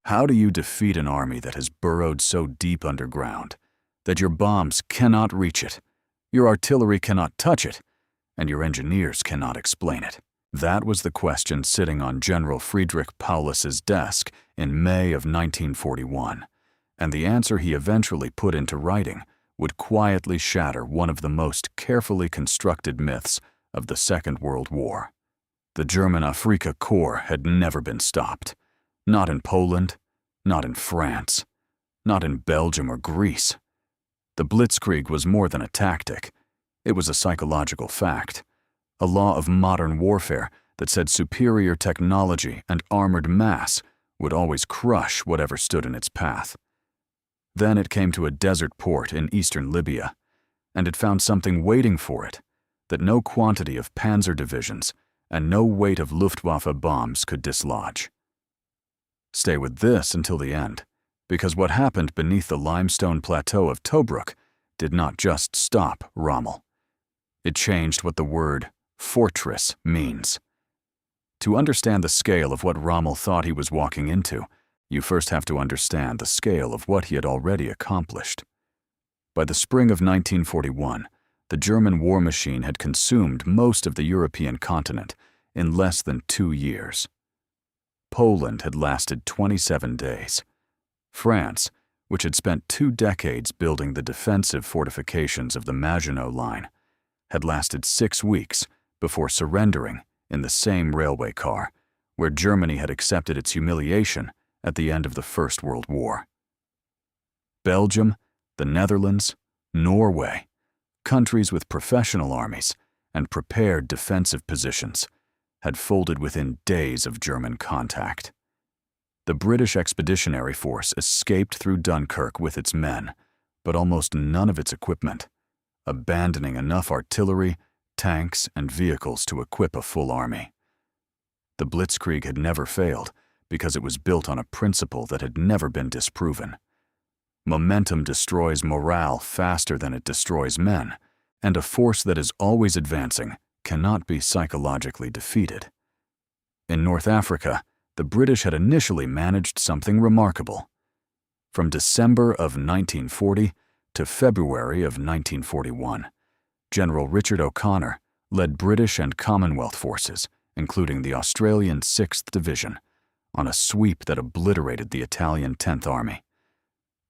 How do you defeat an army that has burrowed so deep underground that your bombs cannot reach it, your artillery cannot touch it, and your engineers cannot explain it? That was the question sitting on General Friedrich Paulus's desk in May of 1941, and the answer he eventually put into writing would quietly shatter one of the most carefully constructed myths of the Second World War. The German Afrika Korps had never been stopped. Not in Poland, not in France, not in Belgium or Greece. The blitzkrieg was more than a tactic. It was a psychological fact, a law of modern warfare that said superior technology and armored mass would always crush whatever stood in its path. Then it came to a desert port in eastern Libya, and it found something waiting for it that no quantity of panzer divisions and no weight of Luftwaffe bombs could dislodge. Stay with this until the end, because what happened beneath the limestone plateau of Tobruk did not just stop Rommel. It changed what the word fortress means. To understand the scale of what Rommel thought he was walking into, you first have to understand the scale of what he had already accomplished. By the spring of 1941, the German war machine had consumed most of the European continent in less than 2 years. Poland had lasted 27 days. France, which had spent 2 decades building the defensive fortifications of the Maginot Line, had lasted 6 weeks before surrendering in the same railway car where Germany had accepted its humiliation at the end of the First World War. Belgium, the Netherlands, Norway, countries with professional armies and prepared defensive positions, had folded within days of German contact. The British Expeditionary Force escaped through Dunkirk with its men, but almost none of its equipment, abandoning enough artillery, tanks, and vehicles to equip a full army. The blitzkrieg had never failed because it was built on a principle that had never been disproven. Momentum destroys morale faster than it destroys men, and a force that is always advancing cannot be psychologically defeated. In North Africa, the British had initially managed something remarkable. From December of 1940 to February of 1941, General Richard O'Connor led British and Commonwealth forces, including the Australian 6th Division, on a sweep that obliterated the Italian 10th Army.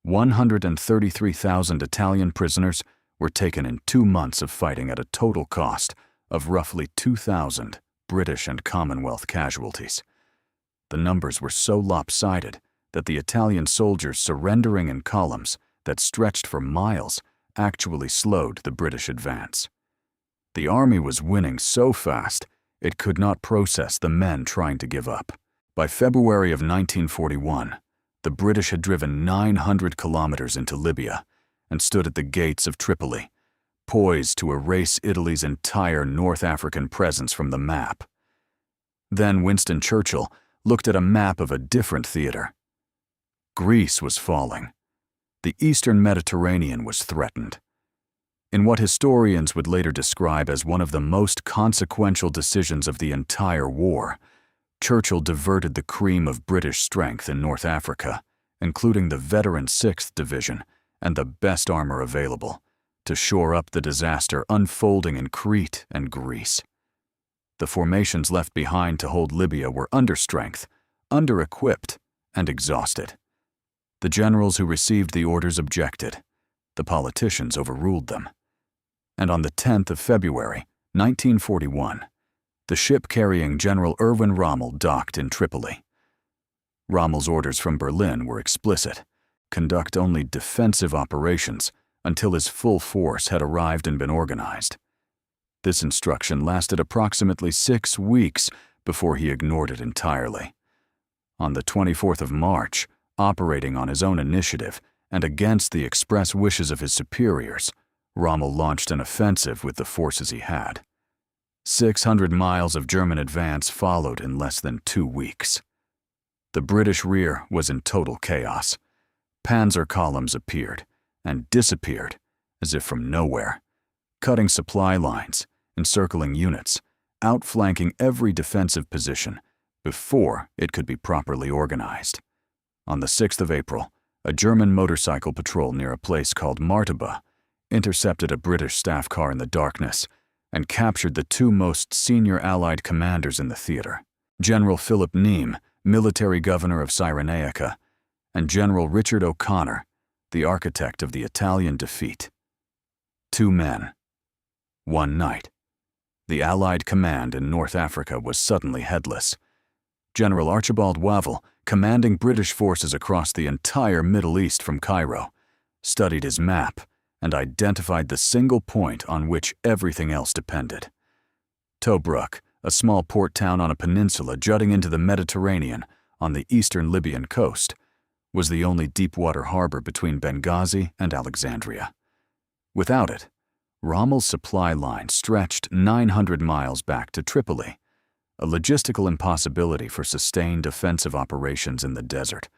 133,000 Italian prisoners were taken in 2 months of fighting at a total cost of roughly 2,000 British and Commonwealth casualties. The numbers were so lopsided that the Italian soldiers surrendering in columns that stretched for miles actually slowed the British advance. The army was winning so fast it could not process the men trying to give up. By February of 1941, the British had driven 900 kilometers into Libya and stood at the gates of Tripoli, poised to erase Italy's entire North African presence from the map. Then Winston Churchill looked at a map of a different theater. Greece was falling. The eastern Mediterranean was threatened. In what historians would later describe as one of the most consequential decisions of the entire war, Churchill diverted the cream of British strength in North Africa, including the veteran 6th Division and the best armor available, to shore up the disaster unfolding in Crete and Greece. The formations left behind to hold Libya were understrength, under-equipped, and exhausted. The generals who received the orders objected. The politicians overruled them. And on the 10th of February, 1941, the ship carrying General Erwin Rommel docked in Tripoli. Rommel's orders from Berlin were explicit: conduct only defensive operations until his full force had arrived and been organized. This instruction lasted approximately 6 weeks before he ignored it entirely. On the 24th of March, operating on his own initiative and against the express wishes of his superiors, Rommel launched an offensive with the forces he had. 600 miles of German advance followed in less than 2 weeks. The British rear was in total chaos. Panzer columns appeared and disappeared as if from nowhere, cutting supply lines, encircling units, outflanking every defensive position before it could be properly organized. On the 6th of April, a German motorcycle patrol near a place called Martaba intercepted a British staff car in the darkness and captured the two most senior Allied commanders in the theater, General Philip Neame, military governor of Cyrenaica, and General Richard O'Connor, the architect of the Italian defeat. 2 men. One night. The Allied command in North Africa was suddenly headless. General Archibald Wavell, commanding British forces across the entire Middle East from Cairo, studied his map and identified the single point on which everything else depended. Tobruk, a small port town on a peninsula jutting into the Mediterranean on the eastern Libyan coast, was the only deep-water harbor between Benghazi and Alexandria. Without it, Rommel's supply line stretched 900 miles back to Tripoli, a logistical impossibility for sustained offensive operations in the desert,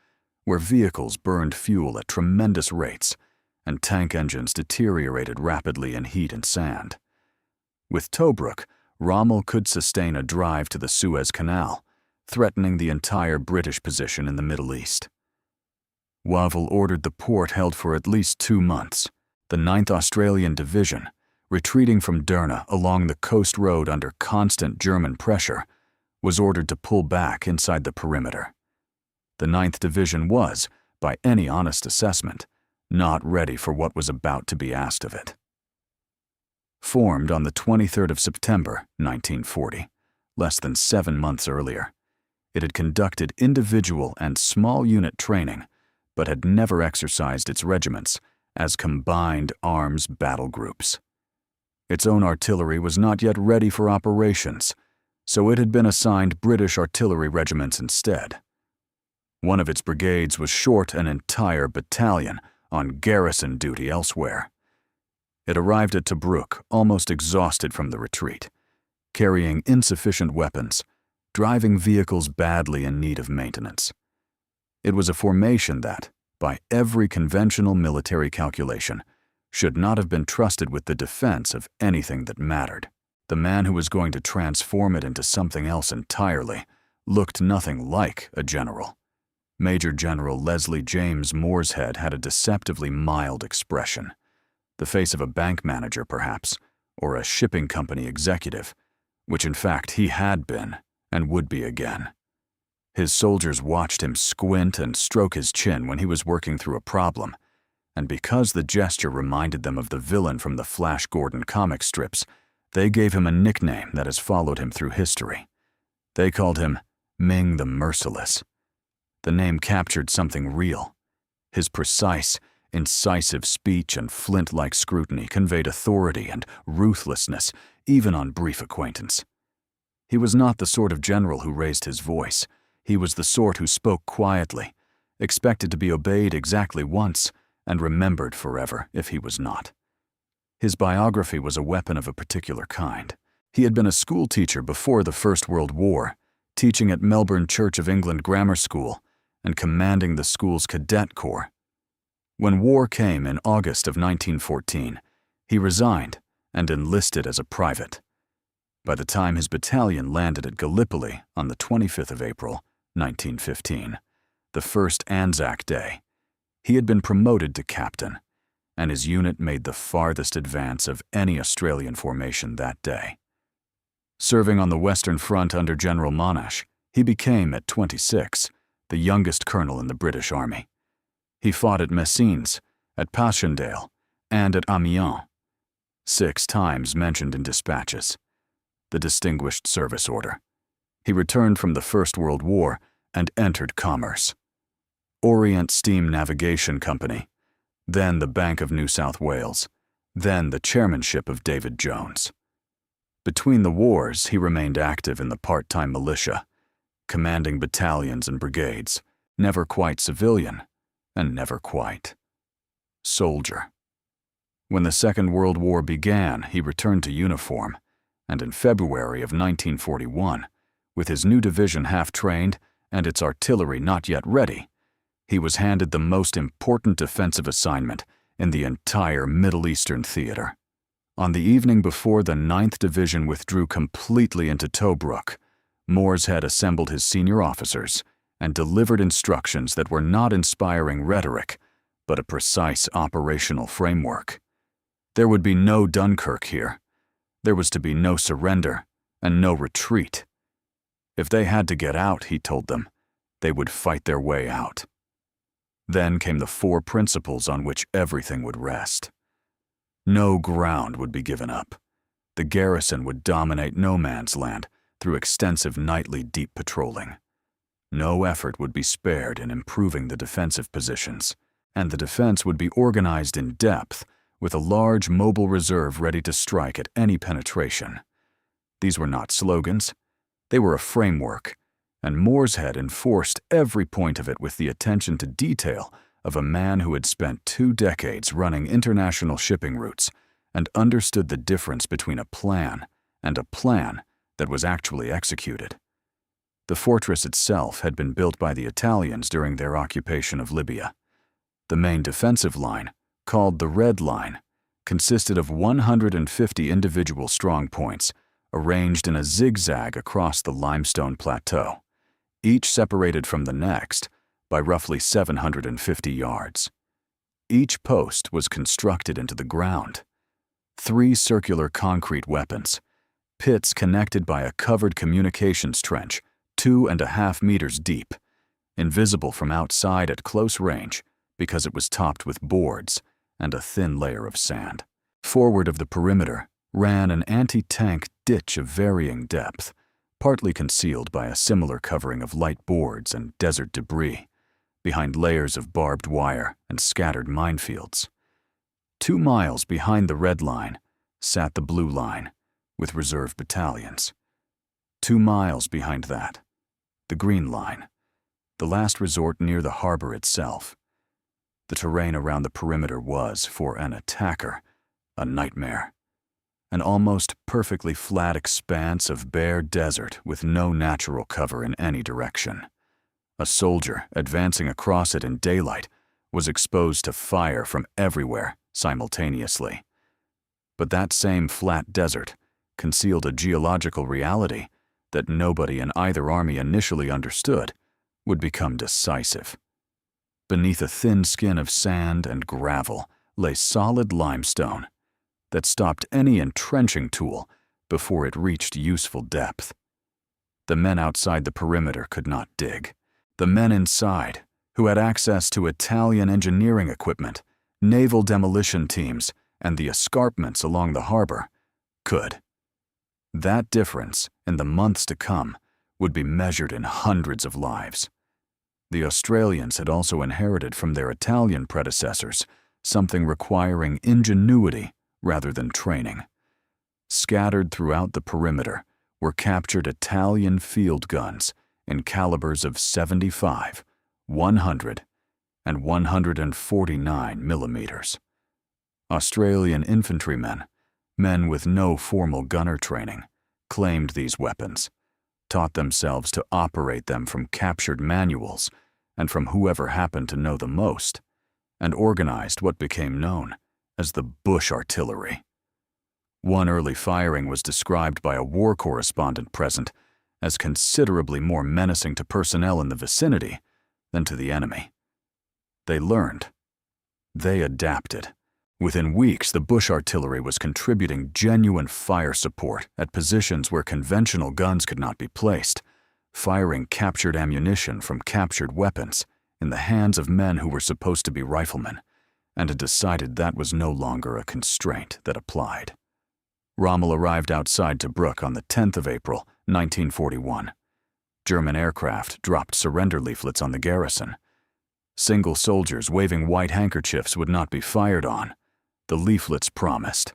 where vehicles burned fuel at tremendous rates and tank engines deteriorated rapidly in heat and sand. With Tobruk, Rommel could sustain a drive to the Suez Canal, threatening the entire British position in the Middle East. Wavell ordered the port held for at least 2 months. The 9th Australian Division, retreating from Derna along the coast road under constant German pressure, was ordered to pull back inside the perimeter. The 9th Division was, by any honest assessment, not ready for what was about to be asked of it. Formed on the 23rd of September, 1940, less than 7 months earlier, it had conducted individual and small unit training, but had never exercised its regiments as combined arms battle groups. Its own artillery was not yet ready for operations, so it had been assigned British artillery regiments instead. One of its brigades was short an entire battalion on garrison duty elsewhere. It arrived at Tobruk almost exhausted from the retreat, carrying insufficient weapons, driving vehicles badly in need of maintenance. It was a formation that, by every conventional military calculation, should not have been trusted with the defense of anything that mattered. The man who was going to transform it into something else entirely looked nothing like a general. Major General Leslie James Morshead had a deceptively mild expression, the face of a bank manager perhaps, or a shipping company executive, which in fact he had been and would be again. His soldiers watched him squint and stroke his chin when he was working through a problem, and because the gesture reminded them of the villain from the Flash Gordon comic strips, they gave him a nickname that has followed him through history. They called him Ming the Merciless. The name captured something real. His precise, incisive speech and flint-like scrutiny conveyed authority and ruthlessness, even on brief acquaintance. He was not the sort of general who raised his voice. He was the sort who spoke quietly, expected to be obeyed exactly once, and remembered forever if he was not. His biography was a weapon of a particular kind. He had been a schoolteacher before the First World War, teaching at Melbourne Church of England Grammar School and commanding the school's cadet corps. When war came in August of 1914, he resigned and enlisted as a private. By the time his battalion landed at Gallipoli on the 25th of April, 1915, the first Anzac Day, he had been promoted to captain, and his unit made the farthest advance of any Australian formation that day. Serving on the Western Front under General Monash, he became, at 26, the youngest colonel in the British Army. He fought at Messines, at Passchendaele, and at Amiens, 6 times mentioned in dispatches. The Distinguished Service Order. He returned from the First World War and entered commerce. Orient Steam Navigation Company, then the Bank of New South Wales, then the chairmanship of David Jones. Between the wars, he remained active in the part-time militia, commanding battalions and brigades, never quite civilian, and never quite soldier. When the Second World War began, he returned to uniform, and in February of 1941, with his new division half-trained and its artillery not yet ready, he was handed the most important defensive assignment in the entire Middle Eastern theater. On the evening before the 9th Division withdrew completely into Tobruk, Morshead assembled his senior officers and delivered instructions that were not inspiring rhetoric, but a precise operational framework. There would be no Dunkirk here. There was to be no surrender and no retreat. If they had to get out, he told them, they would fight their way out. Then came the 4 principles on which everything would rest. No ground would be given up. The garrison would dominate no man's land through extensive nightly deep patrolling. No effort would be spared in improving the defensive positions, and the defense would be organized in depth with a large mobile reserve ready to strike at any penetration. These were not slogans. They were a framework, and Morshead enforced every point of it with the attention to detail of a man who had spent 2 decades running international shipping routes and understood the difference between a plan and a plan that was actually executed. The fortress itself had been built by the Italians during their occupation of Libya. The main defensive line, called the Red Line, consisted of 150 individual strong points arranged in a zigzag across the limestone plateau, each separated from the next by roughly 750 yards. Each post was constructed into the ground. 3 circular concrete weapons, pits connected by a covered communications trench 2.5 meters deep, invisible from outside at close range because it was topped with boards and a thin layer of sand. Forward of the perimeter ran an anti-tank ditch of varying depth, partly concealed by a similar covering of light boards and desert debris, behind layers of barbed wire and scattered minefields. 2 miles behind the Red Line sat the Blue Line, with reserve battalions. 2 miles behind that, the Green Line, the last resort near the harbor itself. The terrain around the perimeter was, for an attacker, a nightmare. An almost perfectly flat expanse of bare desert with no natural cover in any direction. A soldier advancing across it in daylight was exposed to fire from everywhere simultaneously. But that same flat desert concealed a geological reality that nobody in either army initially understood would become decisive. Beneath a thin skin of sand and gravel lay solid limestone that stopped any entrenching tool before it reached useful depth. The men outside the perimeter could not dig. The men inside, who had access to Italian engineering equipment, naval demolition teams, and the escarpments along the harbor, could. That difference, in the months to come, would be measured in hundreds of lives. The Australians had also inherited from their Italian predecessors something requiring ingenuity rather than training. Scattered throughout the perimeter were captured Italian field guns in calibers of 75, 100, and 149 millimeters. Australian infantrymen, men with no formal gunner training, claimed these weapons, taught themselves to operate them from captured manuals and from whoever happened to know the most, and organized what became known as the bush artillery. One early firing was described by a war correspondent present as considerably more menacing to personnel in the vicinity than to the enemy. They learned. They adapted. Within weeks, the bush artillery was contributing genuine fire support at positions where conventional guns could not be placed, firing captured ammunition from captured weapons in the hands of men who were supposed to be riflemen, and had decided that was no longer a constraint that applied. Rommel arrived outside Tobruk on the 10th of April, 1941. German aircraft dropped surrender leaflets on the garrison. Single soldiers waving white handkerchiefs would not be fired on, the leaflets promised.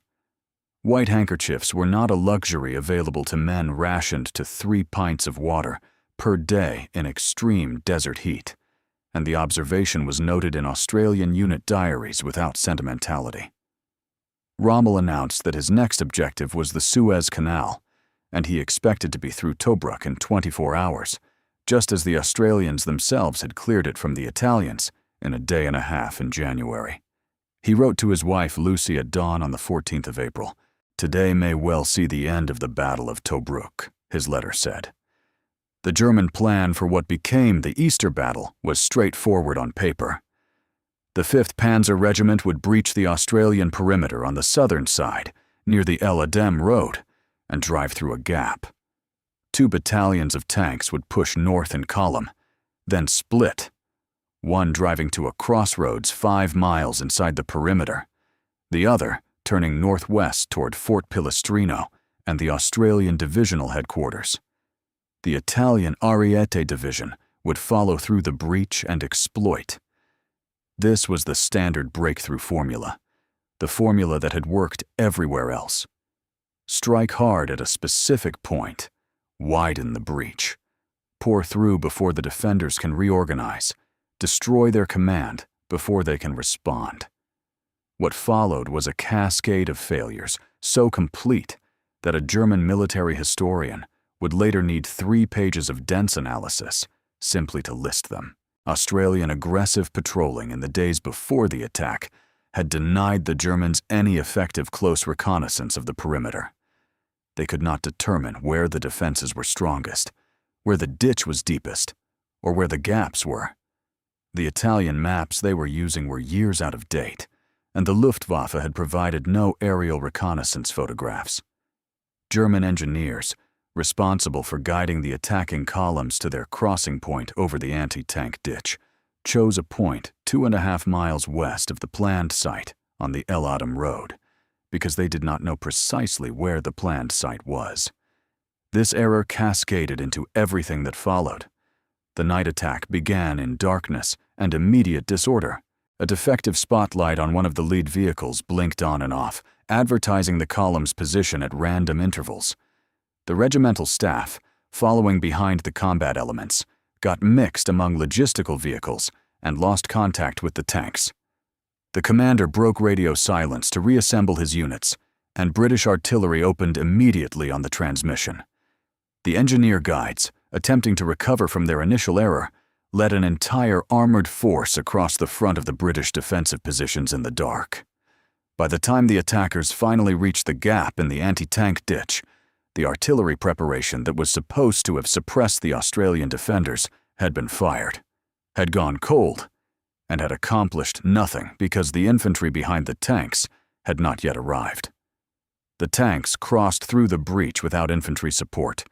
White handkerchiefs were not a luxury available to men rationed to 3 pints of water per day in extreme desert heat, and the observation was noted in Australian unit diaries without sentimentality. Rommel announced that his next objective was the Suez Canal, and he expected to be through Tobruk in 24 hours, just as the Australians themselves had cleared it from the Italians in a day and a half in January. He wrote to his wife Lucy at dawn on the 14th of April. "Today may well see the end of the Battle of Tobruk," his letter said. The German plan for what became the Easter Battle was straightforward on paper. The 5th Panzer Regiment would breach the Australian perimeter on the southern side, near the El Adem Road, and drive through a gap. 2 battalions of tanks would push north in column, then split, one driving to a crossroads 5 miles inside the perimeter, the other turning northwest toward Fort Pilestrino and the Australian divisional headquarters. The Italian Ariete Division would follow through the breach and exploit. This was the standard breakthrough formula, the formula that had worked everywhere else. Strike hard at a specific point, widen the breach, pour through before the defenders can reorganize, destroy their command before they can respond. What followed was a cascade of failures so complete that a German military historian would later need 3 pages of dense analysis simply to list them. Australian aggressive patrolling in the days before the attack had denied the Germans any effective close reconnaissance of the perimeter. They could not determine where the defenses were strongest, where the ditch was deepest, or where the gaps were. The Italian maps they were using were years out of date, and the Luftwaffe had provided no aerial reconnaissance photographs. German engineers, responsible for guiding the attacking columns to their crossing point over the anti-tank ditch, chose a point 2.5 miles west of the planned site on the El Adem Road, because they did not know precisely where the planned site was. This error cascaded into everything that followed. The night attack began in darkness and immediate disorder. A defective spotlight on one of the lead vehicles blinked on and off, advertising the column's position at random intervals. The regimental staff, following behind the combat elements, got mixed among logistical vehicles and lost contact with the tanks. The commander broke radio silence to reassemble his units, and British artillery opened immediately on the transmission. The engineer guides, attempting to recover from their initial error, led an entire armored force across the front of the British defensive positions in the dark. By the time the attackers finally reached the gap in the anti-tank ditch, the artillery preparation that was supposed to have suppressed the Australian defenders had been fired, had gone cold, and had accomplished nothing because the infantry behind the tanks had not yet arrived. The tanks crossed through the breach without infantry support,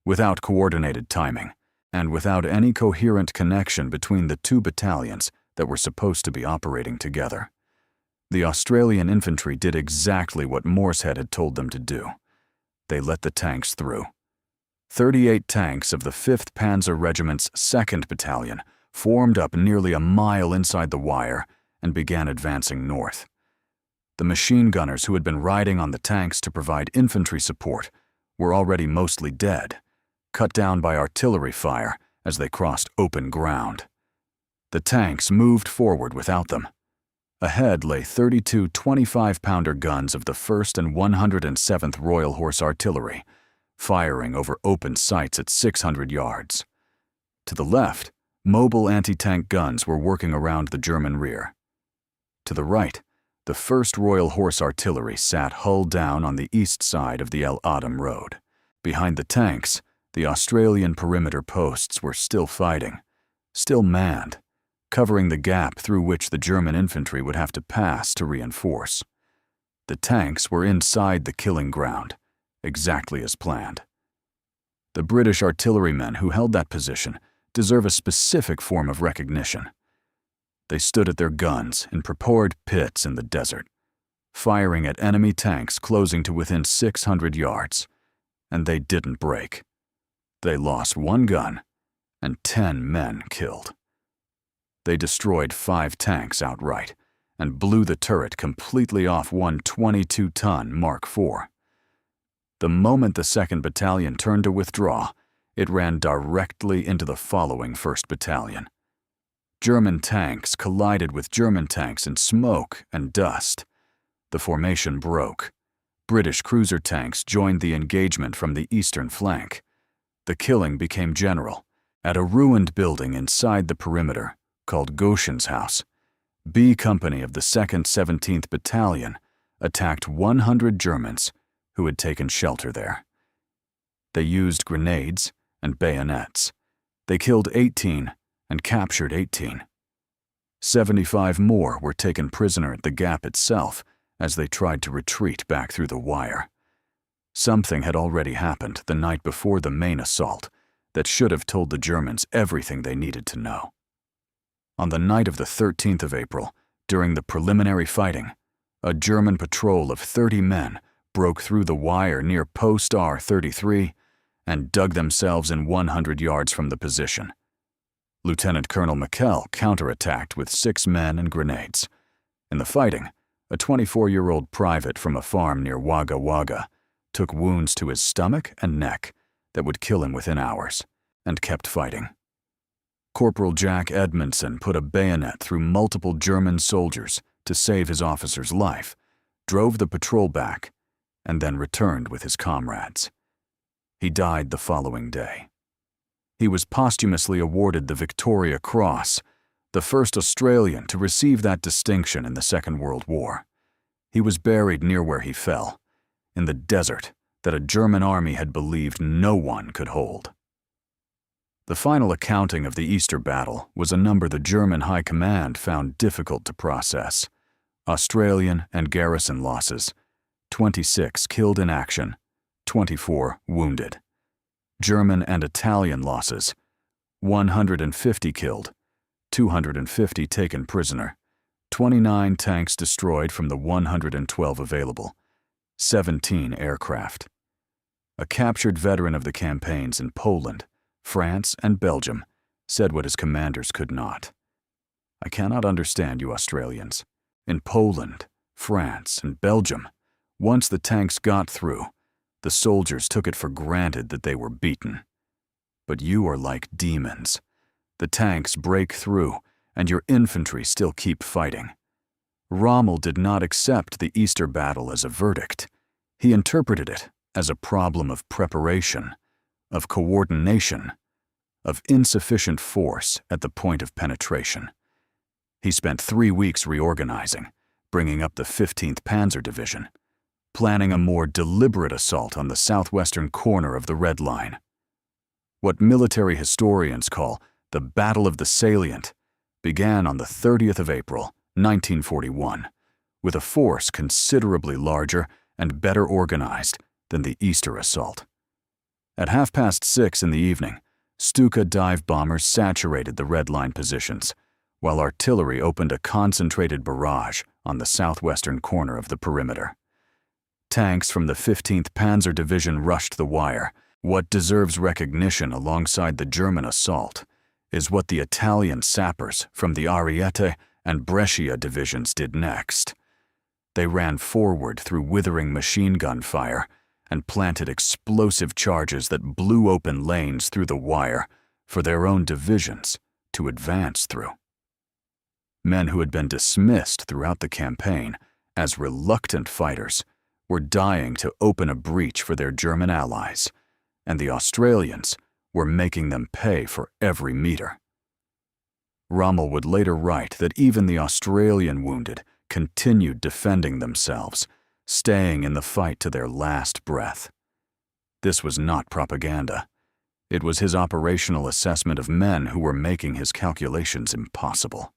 without coordinated timing, and without any coherent connection between the 2 battalions that were supposed to be operating together. The Australian infantry did exactly what Morshead had told them to do. They let the tanks through. 38 tanks of the 5th Panzer Regiment's 2nd Battalion formed up nearly a mile inside the wire and began advancing north. The machine gunners who had been riding on the tanks to provide infantry support were already mostly dead, cut down by artillery fire as they crossed open ground. The tanks moved forward without them. Ahead lay 32 25-pounder guns of the 1st and 107th Royal Horse Artillery, firing over open sights at 600 yards. To the left, mobile anti-tank guns were working around the German rear. To the right, the 1st Royal Horse Artillery sat hull down on the east side of the El Adem Road. Behind the tanks, the Australian perimeter posts were still fighting, still manned, covering the gap through which the German infantry would have to pass to reinforce. The tanks were inside the killing ground, exactly as planned. The British artillerymen who held that position deserve a specific form of recognition. They stood at their guns in prepared pits in the desert, firing at enemy tanks closing to within 600 yards, and they didn't break. They lost 1 gun and 10 men killed. They destroyed 5 tanks outright and blew the turret completely off one 22-ton Mark IV. The moment the 2nd Battalion turned to withdraw, it ran directly into the following 1st Battalion. German tanks collided with German tanks in smoke and dust. The formation broke. British cruiser tanks joined the engagement from the eastern flank. The killing became general. At a ruined building inside the perimeter, called Goshen's House, B Company of the 2nd 17th Battalion attacked 100 Germans who had taken shelter there. They used grenades and bayonets. They killed 18 and captured 18. 75 more were taken prisoner at the gap itself as they tried to retreat back through the wire. Something had already happened the night before the main assault that should have told the Germans everything they needed to know. On the night of the 13th of April, during the preliminary fighting, a German patrol of 30 men broke through the wire near Post R33 and dug themselves in 100 yards from the position. Lieutenant Colonel McKell counterattacked with 6 men and grenades. In the fighting, a 24-year-old private from a farm near Wagga Wagga took wounds to his stomach and neck that would kill him within hours, and kept fighting. Corporal Jack Edmondson put a bayonet through multiple German soldiers to save his officer's life, drove the patrol back, and then returned with his comrades. He died the following day. He was posthumously awarded the Victoria Cross, the first Australian to receive that distinction in the Second World War. He was buried near where he fell, in the desert that a German army had believed no one could hold. The final accounting of the Easter Battle was a number the German High Command found difficult to process. Australian and garrison losses: 26 killed in action, 24 wounded. German and Italian losses: 150 killed, 250 taken prisoner, 29 tanks destroyed from the 112 available, 17 aircraft. A captured veteran of the campaigns in Poland, France, and Belgium said what his commanders could not. "I cannot understand you Australians. In Poland, France, and Belgium, once the tanks got through, the soldiers took it for granted that they were beaten. But you are like demons. The tanks break through, and your infantry still keep fighting." Rommel did not accept the Easter Battle as a verdict. He interpreted it as a problem of preparation, of coordination, of insufficient force at the point of penetration. He spent 3 weeks reorganizing, bringing up the 15th Panzer Division, planning a more deliberate assault on the southwestern corner of the Red Line. What military historians call the Battle of the Salient began on the 30th of April, 1941, with a force considerably larger and better organized than the Easter assault. At 6:30 in the evening, Stuka dive bombers saturated the Red Line positions, while artillery opened a concentrated barrage on the southwestern corner of the perimeter. Tanks from the 15th Panzer Division rushed the wire. What deserves recognition alongside the German assault is what the Italian sappers from the Ariete and Brescia divisions did next. They ran forward through withering machine gun fire and planted explosive charges that blew open lanes through the wire for their own divisions to advance through. Men who had been dismissed throughout the campaign as reluctant fighters were dying to open a breach for their German allies, and the Australians were making them pay for every meter. Rommel would later write that even the Australian wounded continued defending themselves, staying in the fight to their last breath. This was not propaganda. It was his operational assessment of men who were making his calculations impossible.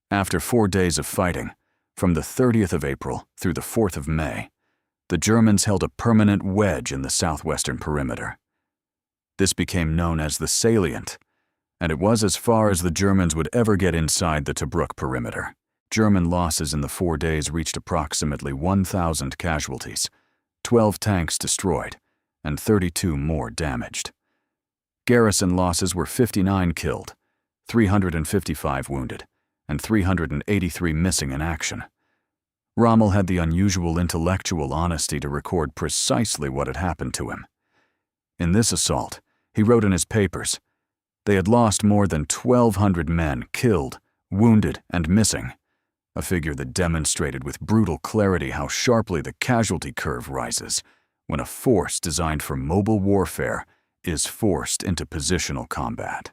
After 4 days of fighting, from the 30th of April through the 4th of May, the Germans held a permanent wedge in the southwestern perimeter. This became known as the salient, and it was as far as the Germans would ever get inside the Tobruk perimeter. German losses in the 4 days reached approximately 1,000 casualties, 12 tanks destroyed, and 32 more damaged. Garrison losses were 59 killed, 355 wounded, and 383 missing in action. Rommel had the unusual intellectual honesty to record precisely what had happened to him. In this assault, he wrote in his papers, they had lost more than 1,200 men killed, wounded, and missing, a figure that demonstrated with brutal clarity how sharply the casualty curve rises when a force designed for mobile warfare is forced into positional combat.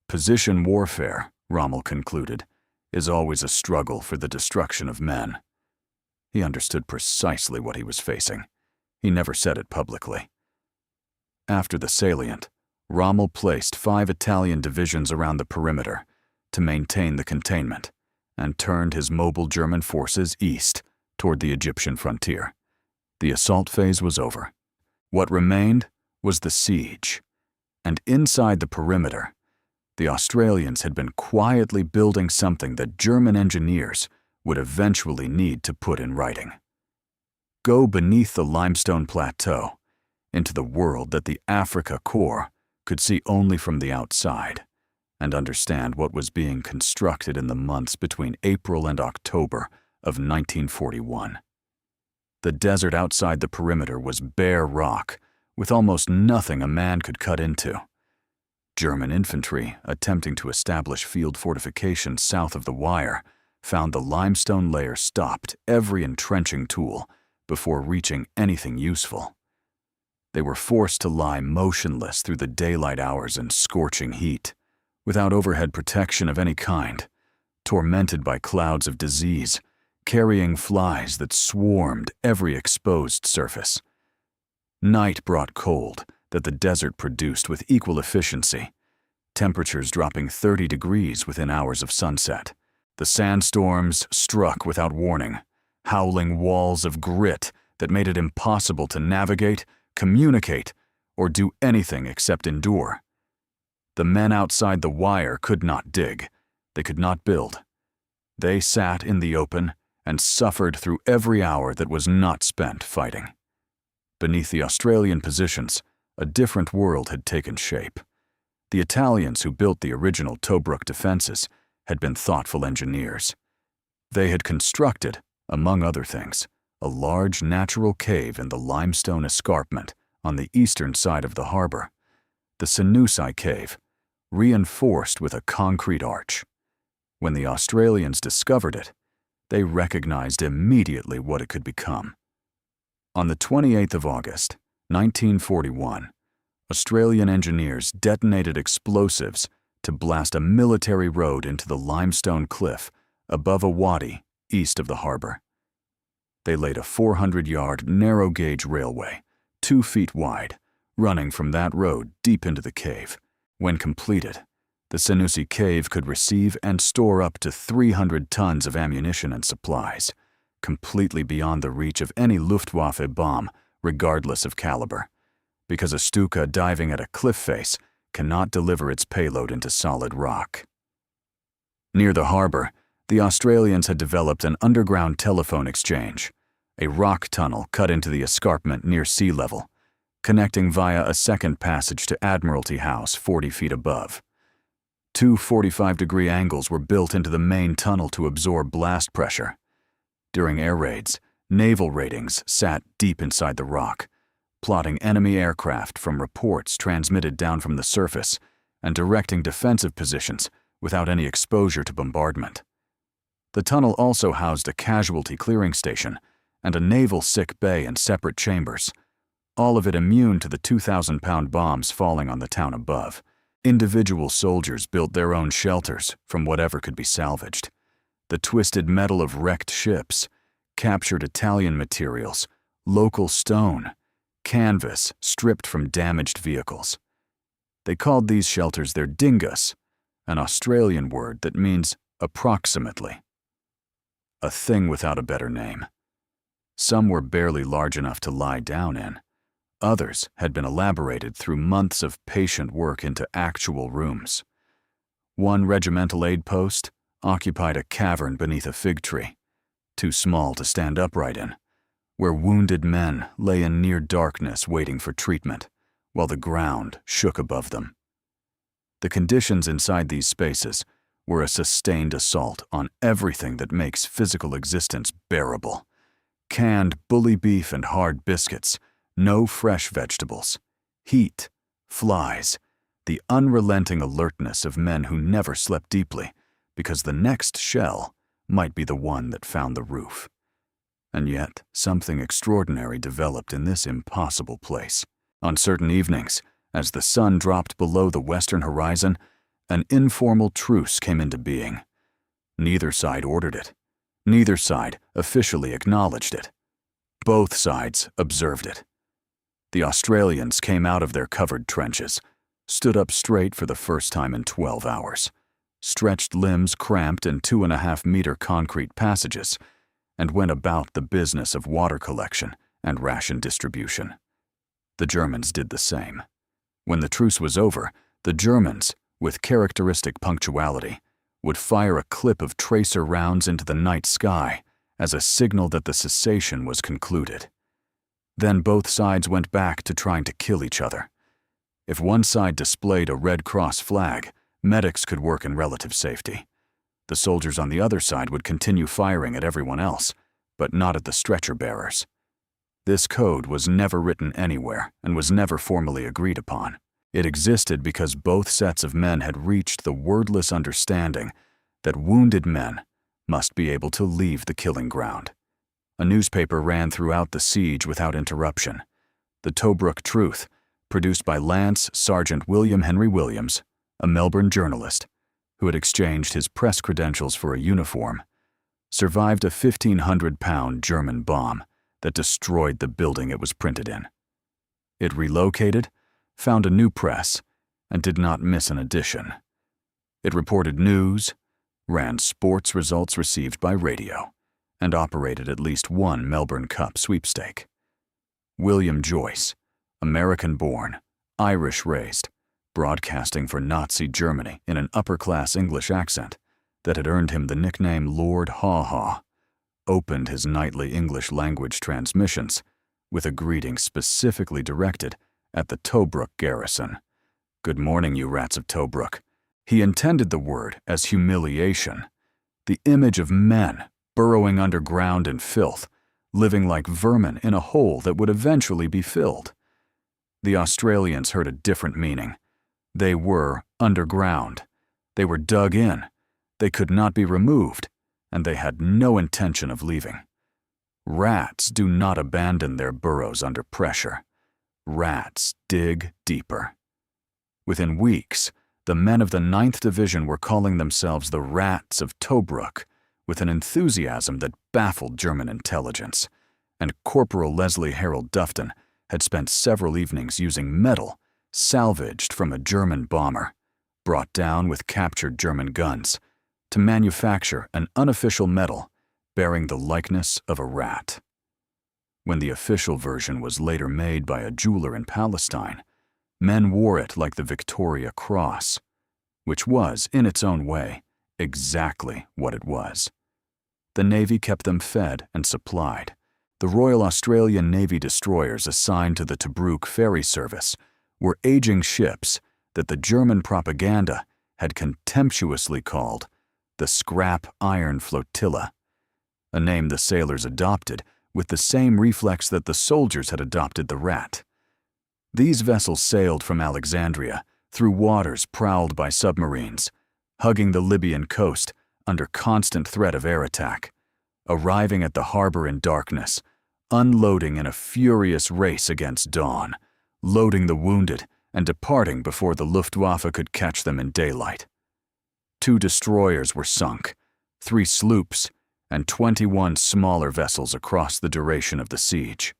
Position warfare, Rommel concluded, is always a struggle for the destruction of men. He understood precisely what he was facing. He never said it publicly. After the salient, Rommel placed 5 Italian divisions around the perimeter to maintain the containment and turned his mobile German forces east toward the Egyptian frontier. The assault phase was over. What remained was the siege, and inside the perimeter, the Australians had been quietly building something that German engineers would eventually need to put in writing. Go beneath the limestone plateau into the world that the Afrika Korps could see only from the outside, and understand what was being constructed in the months between April and October of 1941. The desert outside the perimeter was bare rock, with almost nothing a man could cut into. German infantry, attempting to establish field fortifications south of the wire, found the limestone layer stopped every entrenching tool before reaching anything useful. They were forced to lie motionless through the daylight hours in scorching heat, without overhead protection of any kind, tormented by clouds of disease, carrying flies that swarmed every exposed surface. Night brought cold that the desert produced with equal efficiency, temperatures dropping 30 degrees within hours of sunset. The sandstorms struck without warning, howling walls of grit that made it impossible to navigate, communicate, or do anything except endure. The men outside the wire could not dig. They could not build. They sat in the open and suffered through every hour that was not spent fighting. Beneath the Australian positions, a different world had taken shape. The Italians who built the original Tobruk defenses had been thoughtful engineers. They had constructed, among other things, a large natural cave in the limestone escarpment on the eastern side of the harbor, the Senussi Cave, reinforced with a concrete arch. When the Australians discovered it, they recognized immediately what it could become. On the 28th of August, 1941, Australian engineers detonated explosives to blast a military road into the limestone cliff above a wadi east of the harbor. They laid a 400-yard narrow-gauge railway, 2 feet wide, running from that road deep into the cave. When completed, the Senussi Cave could receive and store up to 300 tons of ammunition and supplies, completely beyond the reach of any Luftwaffe bomb, regardless of caliber, because a Stuka diving at a cliff face cannot deliver its payload into solid rock. Near the harbor, the Australians had developed an underground telephone exchange, a rock tunnel cut into the escarpment near sea level, connecting via a second passage to Admiralty House 40 feet above. 2 45-degree angles were built into the main tunnel to absorb blast pressure. During air raids, naval ratings sat deep inside the rock, plotting enemy aircraft from reports transmitted down from the surface and directing defensive positions without any exposure to bombardment. The tunnel also housed a casualty clearing station and a naval sick bay in separate chambers, all of it immune to the 2,000-pound bombs falling on the town above. Individual soldiers built their own shelters from whatever could be salvaged. The twisted metal of wrecked ships, captured Italian materials, local stone, canvas stripped from damaged vehicles. They called these shelters their dingas, an Australian word that means approximately. A thing without a better name. Some were barely large enough to lie down in. Others had been elaborated through months of patient work into actual rooms. One regimental aid post occupied a cavern beneath a fig tree, too small to stand upright in, where wounded men lay in near darkness waiting for treatment, while the ground shook above them. The conditions inside these spaces were a sustained assault on everything that makes physical existence bearable. Canned bully beef and hard biscuits, no fresh vegetables, heat, flies, the unrelenting alertness of men who never slept deeply because the next shell might be the one that found the roof. And yet, something extraordinary developed in this impossible place. On certain evenings, as the sun dropped below the western horizon, an informal truce came into being. Neither side ordered it. Neither side officially acknowledged it. Both sides observed it. The Australians came out of their covered trenches, stood up straight for the first time in 12 hours, stretched limbs cramped in 2.5-meter concrete passages, and went about the business of water collection and ration distribution. The Germans did the same. When the truce was over, the Germans, with characteristic punctuality, would fire a clip of tracer rounds into the night sky as a signal that the cessation was concluded. Then both sides went back to trying to kill each other. If one side displayed a Red Cross flag, medics could work in relative safety. The soldiers on the other side would continue firing at everyone else, but not at the stretcher bearers. This code was never written anywhere and was never formally agreed upon. It existed because both sets of men had reached the wordless understanding that wounded men must be able to leave the killing ground. A newspaper ran throughout the siege without interruption. The Tobruk Truth, produced by Lance Sergeant William Henry Williams, a Melbourne journalist who had exchanged his press credentials for a uniform, survived a 1,500-pound German bomb that destroyed the building it was printed in. It relocated, found a new press, and did not miss an edition. It reported news, ran sports results received by radio, and operated at least one Melbourne Cup sweepstake. William Joyce, American-born, Irish-raised, broadcasting for Nazi Germany in an upper-class English accent that had earned him the nickname Lord Haw Haw, opened his nightly English-language transmissions with a greeting specifically directed at the Tobruk garrison. "Good morning, you rats of Tobruk." He intended the word as humiliation, the image of men burrowing underground in filth, living like vermin in a hole that would eventually be filled. The Australians heard a different meaning. They were underground. They were dug in. They could not be removed, and they had no intention of leaving. Rats do not abandon their burrows under pressure. Rats dig deeper. Within weeks, the men of the 9th Division were calling themselves the Rats of Tobruk with an enthusiasm that baffled German intelligence, and Corporal Leslie Harold Dufton had spent several evenings using metal salvaged from a German bomber, brought down with captured German guns, to manufacture an unofficial medal bearing the likeness of a rat. When the official version was later made by a jeweler in Palestine, men wore it like the Victoria Cross, which was, in its own way, exactly what it was. The Navy kept them fed and supplied. The Royal Australian Navy destroyers assigned to the Tobruk ferry service were aging ships that the German propaganda had contemptuously called the Scrap Iron Flotilla, a name the sailors adopted with the same reflex that the soldiers had adopted the rat. These vessels sailed from Alexandria through waters prowled by submarines, hugging the Libyan coast under constant threat of air attack, arriving at the harbor in darkness, unloading in a furious race against dawn, loading the wounded and departing before the Luftwaffe could catch them in daylight. 2 destroyers were sunk, 3 sloops, and 21 smaller vessels across the duration of the siege.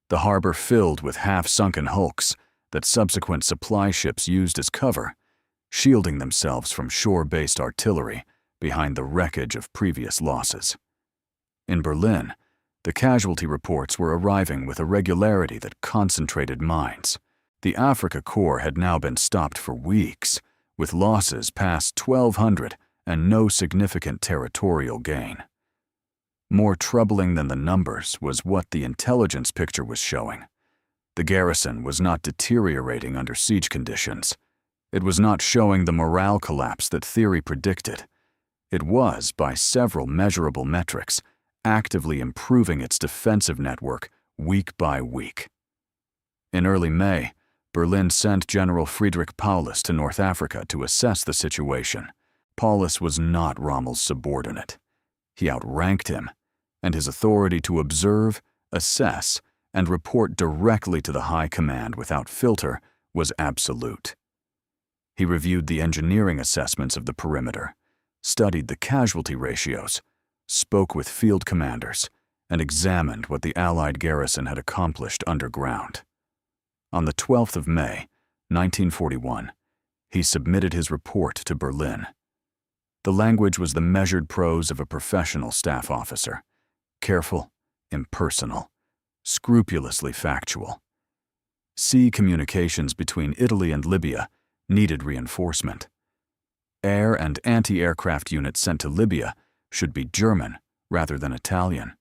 The harbor filled with half-sunken hulks that subsequent supply ships used as cover, shielding themselves from shore-based artillery behind the wreckage of previous losses. In Berlin, the casualty reports were arriving with a regularity that concentrated minds. The Afrika Korps had now been stopped for weeks, with losses past 1,200 and no significant territorial gain. More troubling than the numbers was what the intelligence picture was showing. The garrison was not deteriorating under siege conditions. It was not showing the morale collapse that theory predicted. It was, by several measurable metrics, actively improving its defensive network week by week. In early May, Berlin sent General Friedrich Paulus to North Africa to assess the situation. Paulus was not Rommel's subordinate. He outranked him, and his authority to observe, assess, and report directly to the High Command without filter was absolute. He reviewed the engineering assessments of the perimeter, studied the casualty ratios, spoke with field commanders, and examined what the Allied garrison had accomplished underground. On the 12th of May, 1941, he submitted his report to Berlin. The language was the measured prose of a professional staff officer, careful, impersonal, scrupulously factual. Sea communications between Italy and Libya needed reinforcement. Air and anti-aircraft units sent to Libya should be German rather than Italian.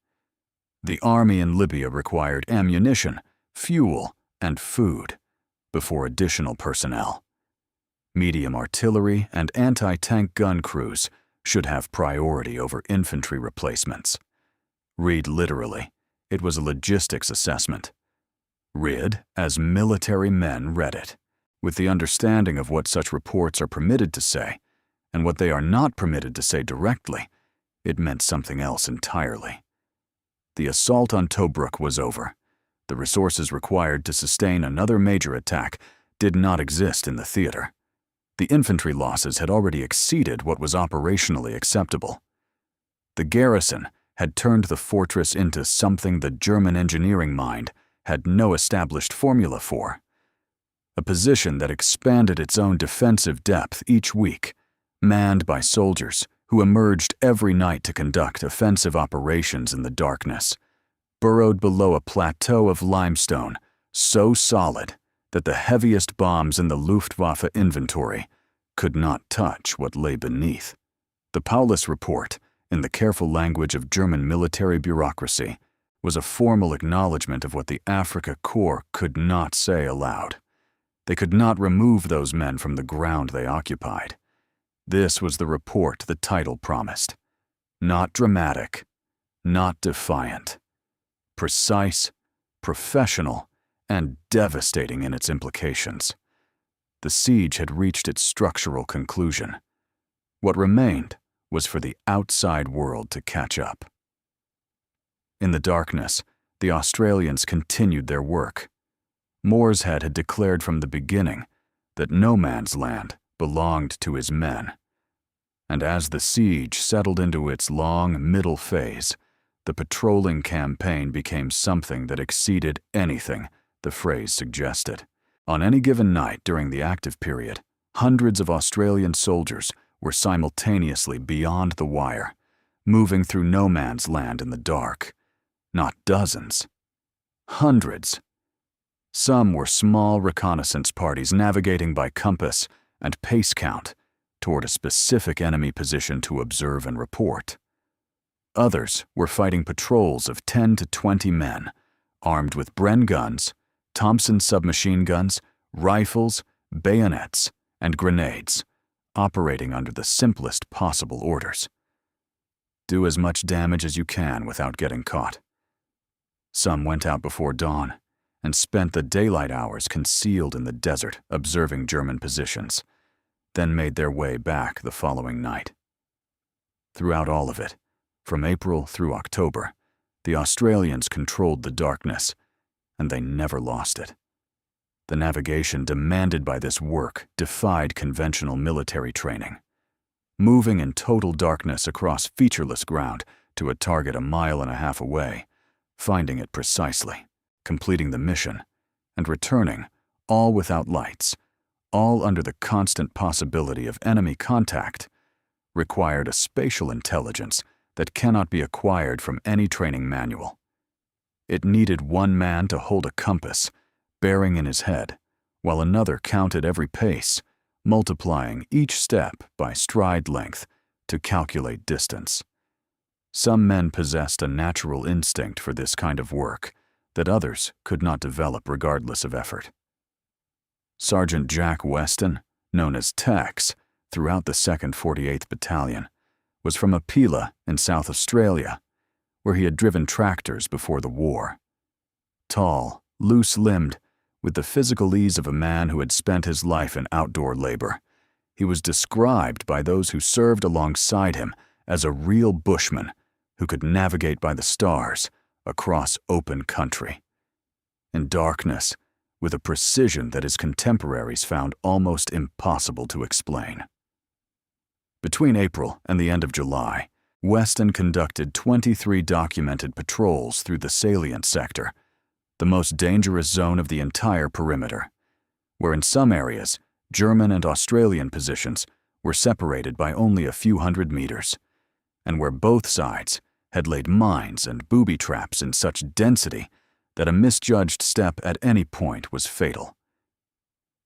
The army in Libya required ammunition, fuel, and food before additional personnel. Medium artillery and anti-tank gun crews should have priority over infantry replacements. Read literally, it was a logistics assessment. Read as military men read it, with the understanding of what such reports are permitted to say, and what they are not permitted to say directly. It meant something else entirely. The assault on Tobruk was over. The resources required to sustain another major attack did not exist in the theater. The infantry losses had already exceeded what was operationally acceptable. The garrison had turned the fortress into something the German engineering mind had no established formula for. A position that expanded its own defensive depth each week, manned by soldiers who emerged every night to conduct offensive operations in the darkness, burrowed below a plateau of limestone so solid that the heaviest bombs in the Luftwaffe inventory could not touch what lay beneath. The Paulus Report, in the careful language of German military bureaucracy, was a formal acknowledgement of what the Afrika Korps could not say aloud. They could not remove those men from the ground they occupied. This was the report the title promised. Not dramatic, not defiant. Precise, professional, and devastating in its implications. The siege had reached its structural conclusion. What remained was for the outside world to catch up. In the darkness, the Australians continued their work. Morshead had declared from the beginning that no man's land belonged to his men. And as the siege settled into its long middle phase, the patrolling campaign became something that exceeded anything the phrase suggested. On any given night during the active period, hundreds of Australian soldiers were simultaneously beyond the wire, moving through no man's land in the dark. Not dozens. Hundreds. Some were small reconnaissance parties navigating by compass and pace count toward a specific enemy position to observe and report. Others were fighting patrols of 10 to 20 men, armed with Bren guns, Thompson submachine guns, rifles, bayonets, and grenades, operating under the simplest possible orders. Do as much damage as you can without getting caught. Some went out before dawn and spent the daylight hours concealed in the desert observing German positions, then made their way back the following night. Throughout all of it, from April through October, the Australians controlled the darkness, and they never lost it. The navigation demanded by this work defied conventional military training. Moving in total darkness across featureless ground to a target a mile and a half away, finding it precisely, completing the mission, and returning, all without lights, all under the constant possibility of enemy contact, required a spatial intelligence that cannot be acquired from any training manual. It needed one man to hold a compass, bearing in his head, while another counted every pace, multiplying each step by stride length to calculate distance. Some men possessed a natural instinct for this kind of work that others could not develop regardless of effort. Sergeant Jack Weston, known as Tex, throughout the 2nd 48th Battalion, was from Apila in South Australia, where he had driven tractors before the war. Tall, loose-limbed, with the physical ease of a man who had spent his life in outdoor labor, he was described by those who served alongside him as a real bushman who could navigate by the stars across open country. In darkness, with a precision that his contemporaries found almost impossible to explain. Between April and the end of July, Weston conducted 23 documented patrols through the salient sector, the most dangerous zone of the entire perimeter, where in some areas, German and Australian positions were separated by only a few hundred meters, and where both sides had laid mines and booby traps in such density that a misjudged step at any point was fatal.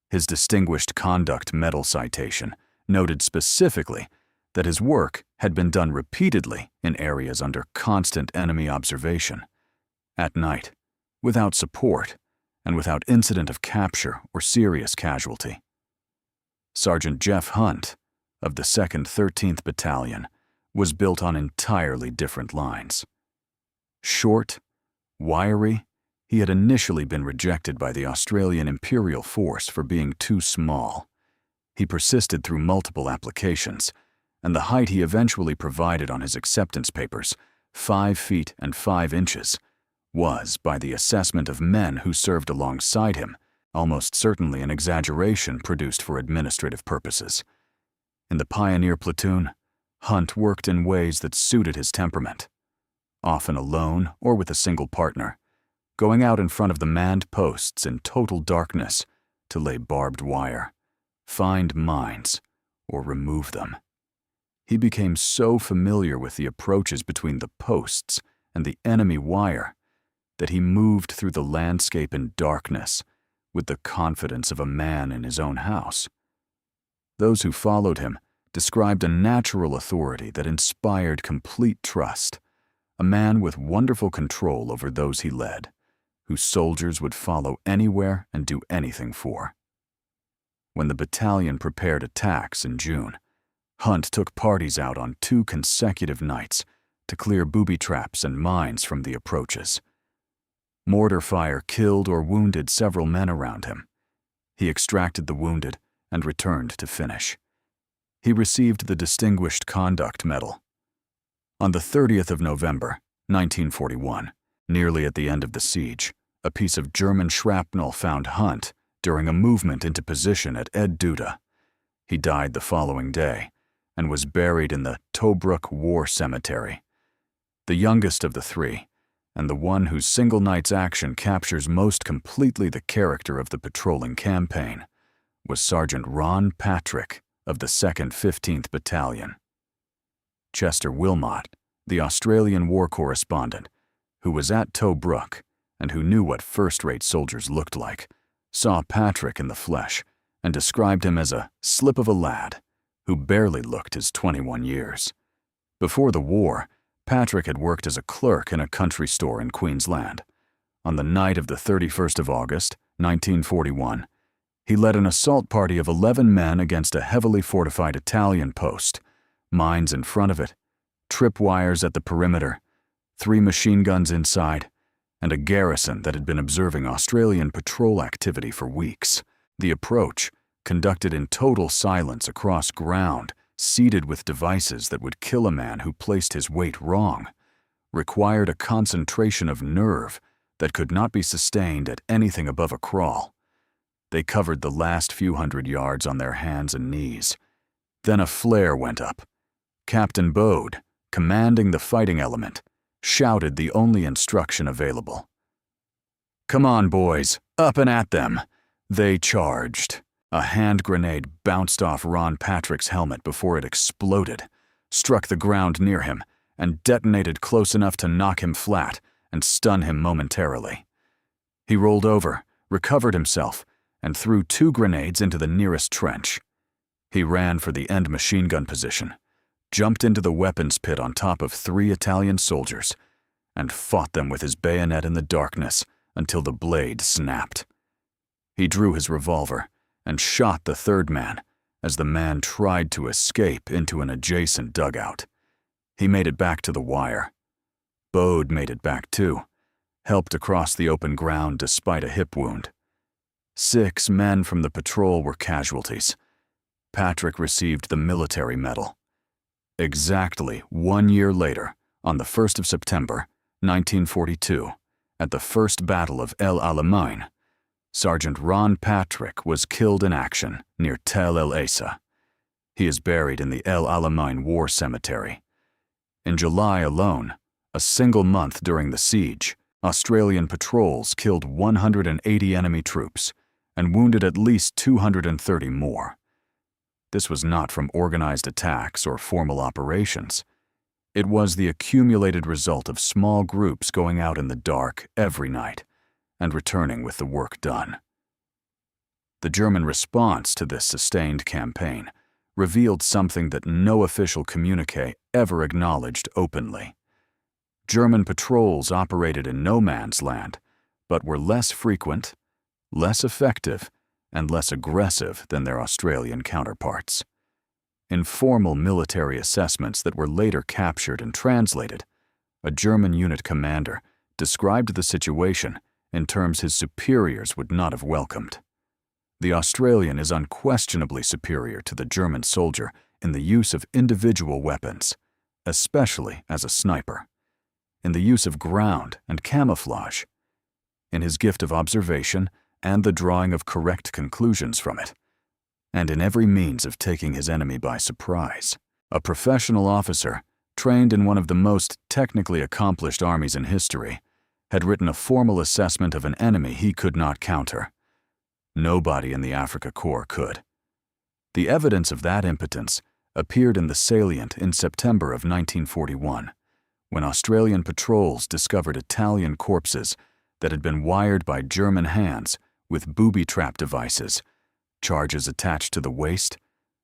His Distinguished Conduct Medal citation noted specifically that his work had been done repeatedly in areas under constant enemy observation, at night, without support, and without incident of capture or serious casualty. Sergeant Geoff Hunt, of the 2nd 13th Battalion, was built on entirely different lines. Short, wiry, he had initially been rejected by the Australian Imperial Force for being too small. He persisted through multiple applications, and the height he eventually provided on his acceptance papers, 5 feet and 5 inches, was, by the assessment of men who served alongside him, almost certainly an exaggeration produced for administrative purposes. In the pioneer platoon, Hunt worked in ways that suited his temperament, often alone or with a single partner, going out in front of the manned posts in total darkness to lay barbed wire, find mines, or remove them. He became so familiar with the approaches between the posts and the enemy wire that he moved through the landscape in darkness with the confidence of a man in his own house. Those who followed him described a natural authority that inspired complete trust, a man with wonderful control over those he led, whose soldiers would follow anywhere and do anything for. When the battalion prepared attacks in June, Hunt took parties out on 2 consecutive nights to clear booby traps and mines from the approaches. Mortar fire killed or wounded several men around him. He extracted the wounded and returned to finish. He received the Distinguished Conduct Medal. On the 30th of November, 1941, nearly at the end of the siege, a piece of German shrapnel found Hunt during a movement into position at Ed Duda. He died the following day and was buried in the Tobruk War Cemetery. The youngest of the 3, and the one whose single night's action captures most completely the character of the patrolling campaign, was Sergeant Ron Patrick of the 2nd 15th Battalion. Chester Wilmot, the Australian war correspondent, who was at Tobruk and who knew what first-rate soldiers looked like, saw Patrick in the flesh and described him as a slip of a lad who barely looked his 21 years. Before the war, Patrick had worked as a clerk in a country store in Queensland. On the night of the 31st of August, 1941, he led an assault party of 11 men against a heavily fortified Italian post, mines in front of it, tripwires at the perimeter, 3 machine guns inside, and a garrison that had been observing Australian patrol activity for weeks. The approach, conducted in total silence across ground, seeded with devices that would kill a man who placed his weight wrong, required a concentration of nerve that could not be sustained at anything above a crawl. They covered the last few hundred yards on their hands and knees. Then a flare went up. Captain Bode, commanding the fighting element, shouted the only instruction available. "Come on, boys, up and at them." They charged. A hand grenade bounced off Ron Patrick's helmet before it exploded, struck the ground near him, and detonated close enough to knock him flat and stun him momentarily. He rolled over, recovered himself, and threw 2 grenades into the nearest trench. He ran for the end machine gun position, jumped into the weapons pit on top of 3 Italian soldiers, and fought them with his bayonet in the darkness until the blade snapped. He drew his revolver and shot the 3rd man as the man tried to escape into an adjacent dugout. He made it back to the wire. Bode made it back too, helped across the open ground despite a hip wound. 6 men from the patrol were casualties. Patrick received the military medal. Exactly 1 year later, on the 1st of September, 1942, at the First Battle of El Alamein, Sergeant Ron Patrick was killed in action near Tel El Asa. He is buried in the El Alamein War Cemetery. In July alone, a single month during the siege, Australian patrols killed 180 enemy troops and wounded at least 230 more. This was not from organized attacks or formal operations. It was the accumulated result of small groups going out in the dark every night and returning with the work done. The German response to this sustained campaign revealed something that no official communique ever acknowledged openly. German patrols operated in no man's land, but were less frequent, less effective, and less aggressive than their Australian counterparts. In formal military assessments that were later captured and translated, a German unit commander described the situation in terms his superiors would not have welcomed. The Australian is unquestionably superior to the German soldier in the use of individual weapons, especially as a sniper, in the use of ground and camouflage, in his gift of observation and the drawing of correct conclusions from it, and in every means of taking his enemy by surprise. A professional officer, trained in one of the most technically accomplished armies in history, had written a formal assessment of an enemy he could not counter. Nobody in the Afrika Korps could. The evidence of that impotence appeared in the salient in September of 1941, when Australian patrols discovered Italian corpses that had been wired by German hands with booby trap devices, charges attached to the waist,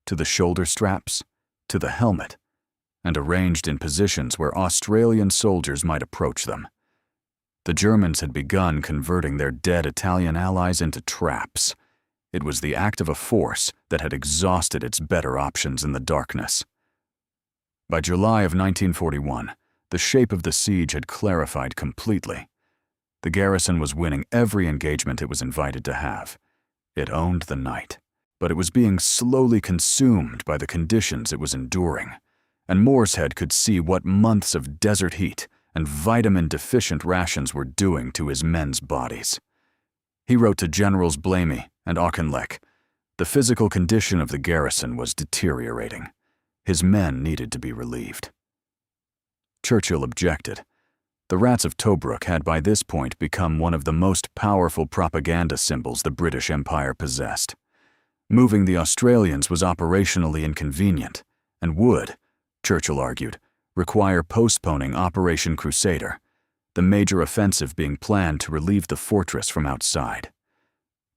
to the shoulder straps, to the helmet, and arranged in positions where Australian soldiers might approach them. The Germans had begun converting their dead Italian allies into traps. It was the act of a force that had exhausted its better options in the darkness. By July of 1941, the shape of the siege had clarified completely. The garrison was winning every engagement it was invited to have. It owned the night, but it was being slowly consumed by the conditions it was enduring, and Morshead could see what months of desert heat and vitamin-deficient rations were doing to his men's bodies. He wrote to Generals Blamey and Auchinleck. The physical condition of the garrison was deteriorating. His men needed to be relieved. Churchill objected. The rats of Tobruk had by this point become one of the most powerful propaganda symbols the British Empire possessed. Moving the Australians was operationally inconvenient and would, Churchill argued, require postponing Operation Crusader, the major offensive being planned to relieve the fortress from outside.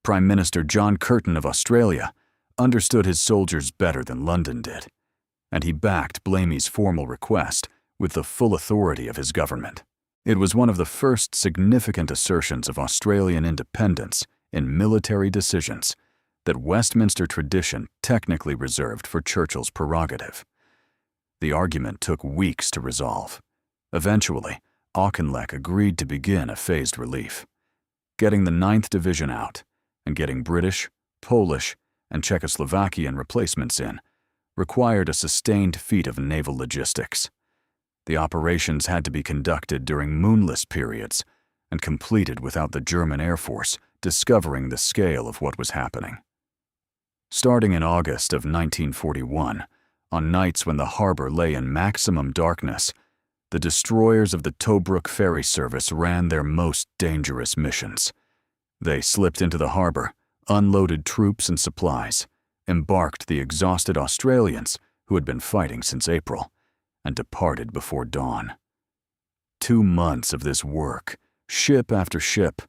Prime Minister John Curtin of Australia understood his soldiers better than London did, and he backed Blamey's formal request with the full authority of his government. It was one of the first significant assertions of Australian independence in military decisions that Westminster tradition technically reserved for Churchill's prerogative. The argument took weeks to resolve. Eventually, Auchinleck agreed to begin a phased relief, getting the 9th Division out and getting British, Polish, and Czechoslovakian replacements in required a sustained feat of naval logistics. The operations had to be conducted during moonless periods and completed without the German Air Force discovering the scale of what was happening. Starting in August of 1941, on nights when the harbor lay in maximum darkness, the destroyers of the Tobruk ferry service ran their most dangerous missions. They slipped into the harbor, unloaded troops and supplies, embarked the exhausted Australians who had been fighting since April, and departed before dawn. 2 months of this work, ship after ship,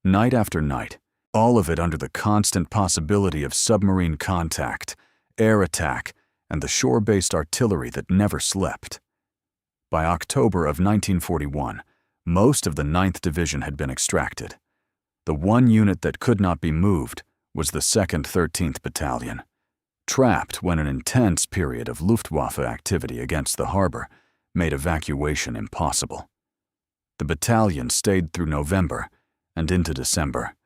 night after night, all of it under the constant possibility of submarine contact, air attack, and the shore-based artillery that never slept. By October of 1941, most of the 9th Division had been extracted. The one unit that could not be moved was the 2nd 13th Battalion, trapped when an intense period of Luftwaffe activity against the harbor made evacuation impossible. The battalion stayed through November and into December,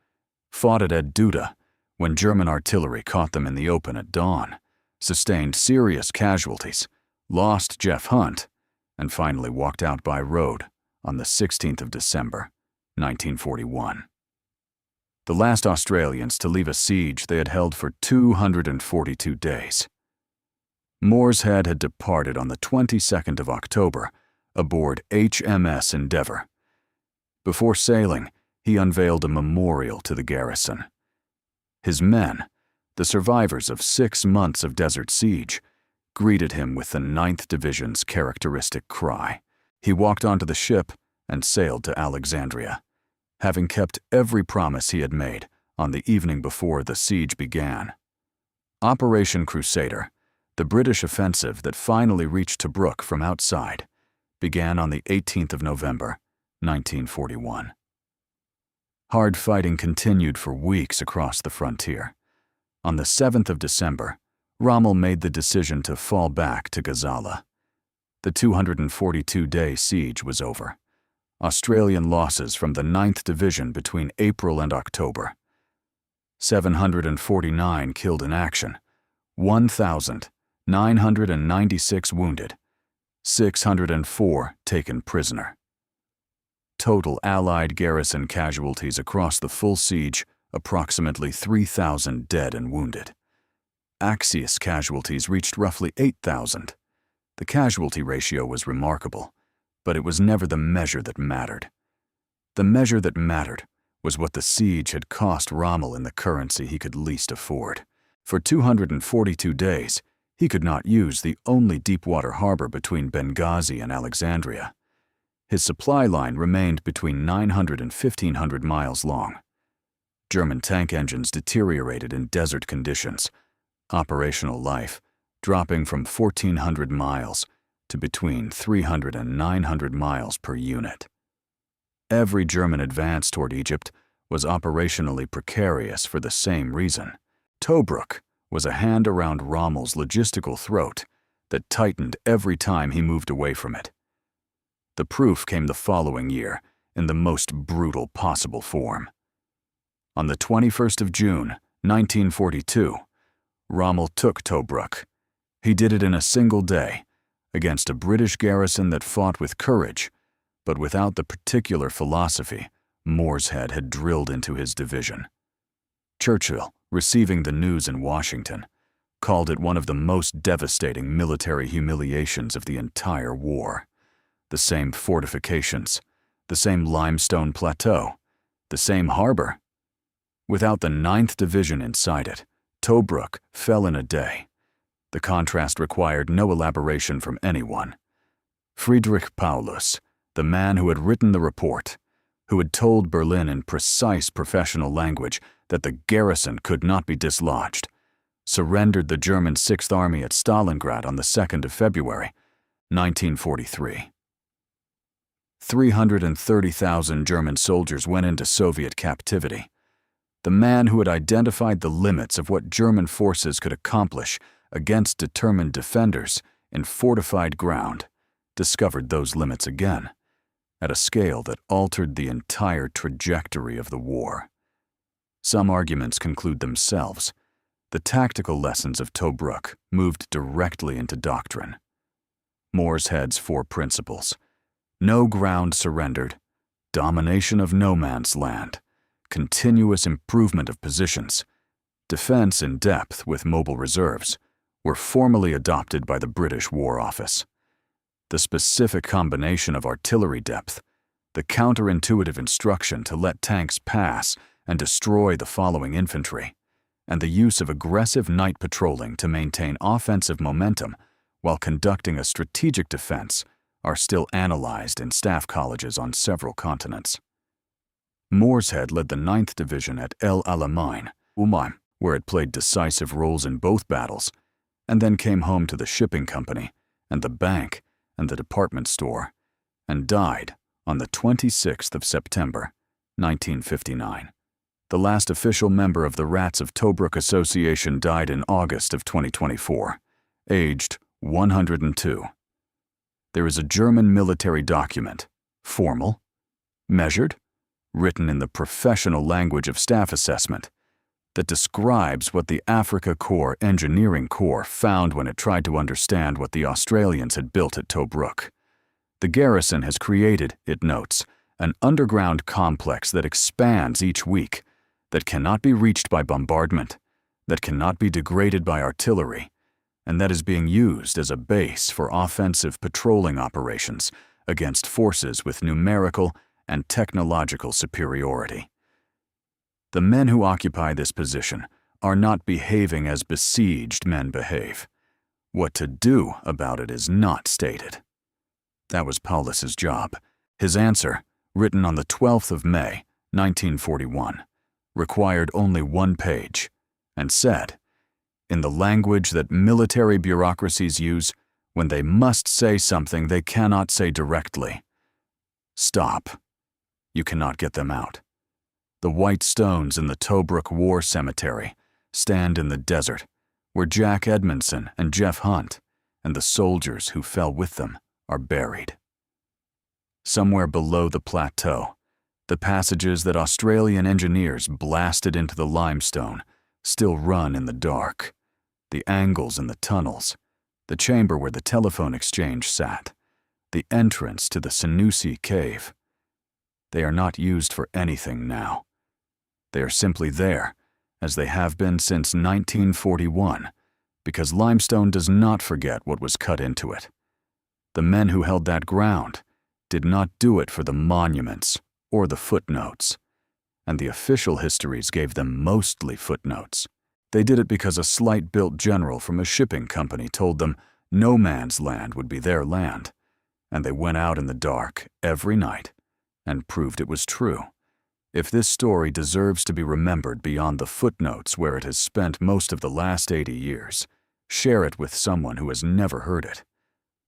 fought at Ed Duda when German artillery caught them in the open at dawn, sustained serious casualties, lost Geoff Hunt, and finally walked out by road on the 16th of December, 1941. The last Australians to leave a siege they had held for 242 days. Morshead had departed on the 22nd of October aboard HMS Endeavour. Before sailing, he unveiled a memorial to the garrison. His men, the survivors of 6 months of desert siege, greeted him with the 9th Division's characteristic cry. He walked onto the ship and sailed to Alexandria, having kept every promise he had made on the evening before the siege began. Operation Crusader, the British offensive that finally reached Tobruk from outside, began on the 18th of November, 1941. Hard fighting continued for weeks across the frontier. On the 7th of December, Rommel made the decision to fall back to Gazala. The 242-day siege was over. Australian losses from the 9th Division between April and October: 749 killed in action, 1,996 wounded, 604 taken prisoner. Total Allied garrison casualties across the full siege, approximately 3,000 dead and wounded. Axis casualties reached roughly 8,000. The casualty ratio was remarkable, but it was never the measure that mattered. The measure that mattered was what the siege had cost Rommel in the currency he could least afford. For 242 days, he could not use the only deep-water harbor between Benghazi and Alexandria. His supply line remained between 900 and 1,500 miles long. German tank engines deteriorated in desert conditions, operational life dropping from 1,400 miles to between 300 and 900 miles per unit. Every German advance toward Egypt was operationally precarious for the same reason. Tobruk was a hand around Rommel's logistical throat that tightened every time he moved away from it. The proof came the following year in the most brutal possible form. On the 21st of June, 1942, Rommel took Tobruk. He did it in a single day, against a British garrison that fought with courage, but without the particular philosophy Morshead had drilled into his division. Churchill, receiving the news in Washington, called it one of the most devastating military humiliations of the entire war. The same fortifications, the same limestone plateau, the same harbor. Without the 9th Division inside it, Tobruk fell in a day. The contrast required no elaboration from anyone. Friedrich Paulus, the man who had written the report, who had told Berlin in precise professional language that the garrison could not be dislodged, surrendered the German 6th Army at Stalingrad on the 2nd of February, 1943. 330,000 German soldiers went into Soviet captivity. The man who had identified the limits of what German forces could accomplish against determined defenders in fortified ground discovered those limits again, at a scale that altered the entire trajectory of the war. Some arguments conclude themselves. The tactical lessons of Tobruk moved directly into doctrine. Morshead's 4 principles: no ground surrendered, domination of no man's land, continuous improvement of positions, defense in depth with mobile reserves, were formally adopted by the British War Office. The specific combination of artillery depth, the counterintuitive instruction to let tanks pass and destroy the following infantry, and the use of aggressive night patrolling to maintain offensive momentum while conducting a strategic defense are still analyzed in staff colleges on several continents. Morshead led the 9th Division at El Alamein, where it played decisive roles in both battles, and then came home to the shipping company and the bank and the department store, and died on the 26th of September, 1959. The last official member of the Rats of Tobruk Association died in August of 2024, aged 102. There is a German military document, formal, measured, written in the professional language of staff assessment, that describes what the Afrika Korps Engineering Corps found when it tried to understand what the Australians had built at Tobruk. The garrison has created, it notes, an underground complex that expands each week, that cannot be reached by bombardment, that cannot be degraded by artillery, and that is being used as a base for offensive patrolling operations against forces with numerical and technological superiority. The men who occupy this position are not behaving as besieged men behave. What to do about it is not stated. That was Paulus's job. His answer, written on the 12th of May, 1941, required only 1 page, and said, in the language that military bureaucracies use when they must say something they cannot say directly, "Stop. You cannot get them out. The white stones in the Tobruk war cemetery stand in the desert where Jack Edmondson and Geoff Hunt and the soldiers who fell with them are buried." Somewhere below the plateau, the passages that Australian engineers blasted into the limestone still run in the dark. The angles in the tunnels, the chamber where the telephone exchange sat, the entrance to the Senussi cave. They are not used for anything now. They are simply there, as they have been since 1941, because limestone does not forget what was cut into it. The men who held that ground did not do it for the monuments or the footnotes, and the official histories gave them mostly footnotes. They did it because a slight-built general from a shipping company told them no man's land would be their land, and they went out in the dark every night and proved it was true. If this story deserves to be remembered beyond the footnotes where it has spent most of the last 80 years, share it with someone who has never heard it.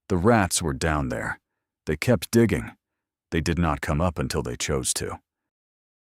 The rats were down there. They kept digging. They did not come up until they chose to.